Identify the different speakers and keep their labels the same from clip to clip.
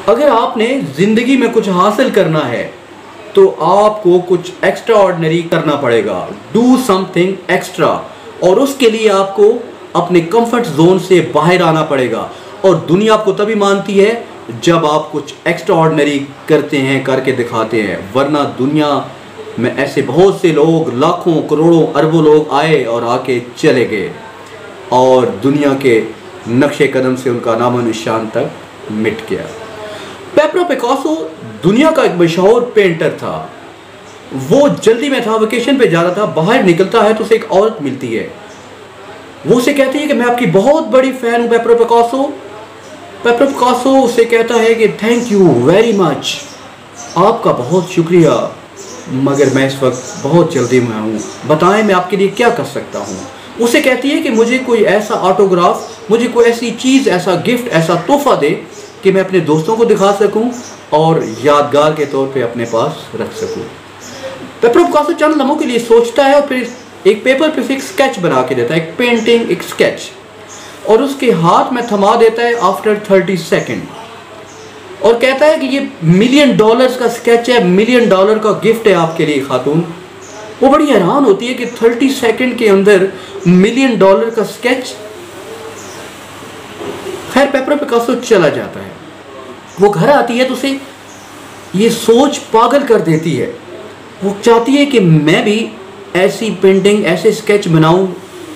Speaker 1: अगर आपने ज़िंदगी में कुछ हासिल करना है तो आपको कुछ एक्स्ट्रा ऑर्डिनरी करना पड़ेगा, डू समथिंग एक्स्ट्रा, और उसके लिए आपको अपने कंफर्ट जोन से बाहर आना पड़ेगा। और दुनिया आपको तभी मानती है जब आप कुछ एक्स्ट्रा ऑर्डिनरी करते हैं, करके दिखाते हैं, वरना दुनिया में ऐसे बहुत से लोग, लाखों करोड़ों अरबों लोग आए और आके चले गए और दुनिया के नक्शे कदम से उनका नामो निशान तक मिट गया। पेब्लो पिकासो दुनिया का एक मशहूर पेंटर था। वो जल्दी में था, वेकेशन पे जा रहा था, बाहर निकलता है तो उसे एक औरत मिलती है। वो उसे कहती है कि मैं आपकी बहुत बड़ी फैन हूँ पेब्लो पिकासो। पेब्लो पिकासो उसे कहता है कि थैंक यू वेरी मच, आपका बहुत शुक्रिया, मगर मैं इस वक्त बहुत जल्दी में हूँ, बताएं मैं आपके लिए क्या कर सकता हूँ। उसे कहती है कि मुझे कोई ऐसा ऑटोग्राफ, मुझे कोई ऐसी चीज़, ऐसा गिफ्ट, ऐसा तोहफा दे कि मैं अपने दोस्तों को दिखा सकूं और यादगार के तौर पे अपने पास रख सकूं। पेब्लो पिकासो चंद लम्हों के लिए सोचता है और फिर एक पेपर पे एक स्केच बना के देता है, एक पेंटिंग, एक स्केच, और उसके हाथ में थमा देता है आफ्टर 30 सेकेंड और कहता है कि ये $1 मिलियन का स्केच है, $1 मिलियन का गिफ्ट है आपके लिए खातून। वो बड़ी हैरान होती है कि 30 सेकेंड के अंदर $1 मिलियन का स्केच। खैर पेब्लो पिकासो चला जाता है। वो घर आती है तो उसे ये सोच पागल कर देती है। वो चाहती है कि मैं भी ऐसी पेंटिंग, ऐसे स्केच बनाऊं,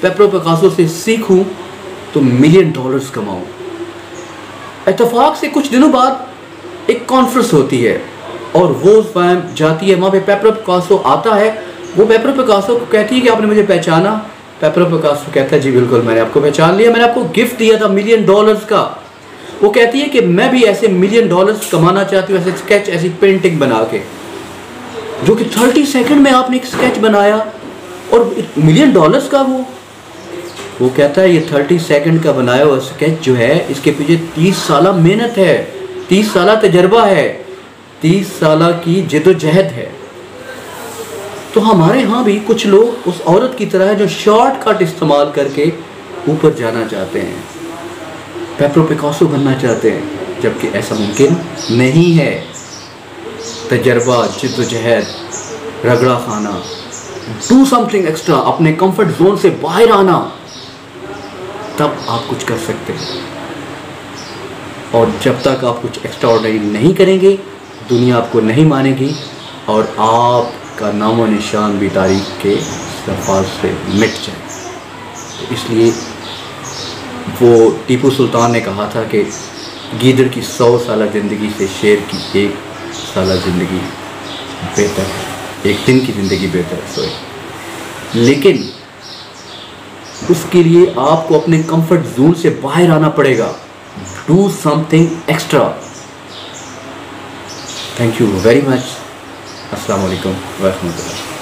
Speaker 1: पेब्लो पिकासो से सीखूं तो $1 मिलियन कमाऊं। इत्तेफाक से कुछ दिनों बाद एक कॉन्फ्रेंस होती है और वो स्वयं जाती है वहाँ पे। पेब्लो पिकासो आता है। वो पेब्लो पिकासो को कहती है कि आपने मुझे पहचाना। पेब्लो पिकासो कहता है जी बिल्कुल, मैंने आपको पहचान लिया, मैंने आपको गिफ्ट दिया था $1 मिलियन का। वो कहती है कि मैं भी ऐसे $1 मिलियन कमाना चाहती हूँ, ऐसे स्केच, ऐसी पेंटिंग बना के, जो कि 30 सेकंड में आपने एक स्केच बनाया और $1 मिलियन का। वो कहता है ये 30 सेकंड का बनाया हुआ स्केच जो है, इसके पीछे 30 साल मेहनत है, 30 साल तजर्बा है, 30 साल की जिद्दोजहद है। तो हमारे यहाँ भी कुछ लोग उस औरत की तरह है जो शॉर्टकट इस्तेमाल करके ऊपर जाना चाहते हैं, पेब्लो पिकासो बनना चाहते हैं, जबकि ऐसा मुमकिन नहीं है। तजर्बा, जिद्दोजहद, रगड़ा खाना, डू समथिंग एक्स्ट्रा, अपने कंफर्ट जोन से बाहर आना, तब आप कुछ कर सकते हैं। और जब तक आप कुछ एक्स्ट्रा ऑर्डिनरी नहीं करेंगे, दुनिया आपको नहीं मानेगी और आपका नामो निशान भी तारीख के सफ़ात से मिट जाएगा। तो इसलिए वो टीपू सुल्तान ने कहा था कि गीदड़ की 100 साल ज़िंदगी से शेर की 1 साल ज़िंदगी बेहतर है, एक दिन की ज़िंदगी बेहतर है। सॉरी, लेकिन उसके लिए आपको अपने कंफर्ट जोन से बाहर आना पड़ेगा, do something extra. Thank you very much. अस्सलाम वालेकुम व रहमतुल्लाह।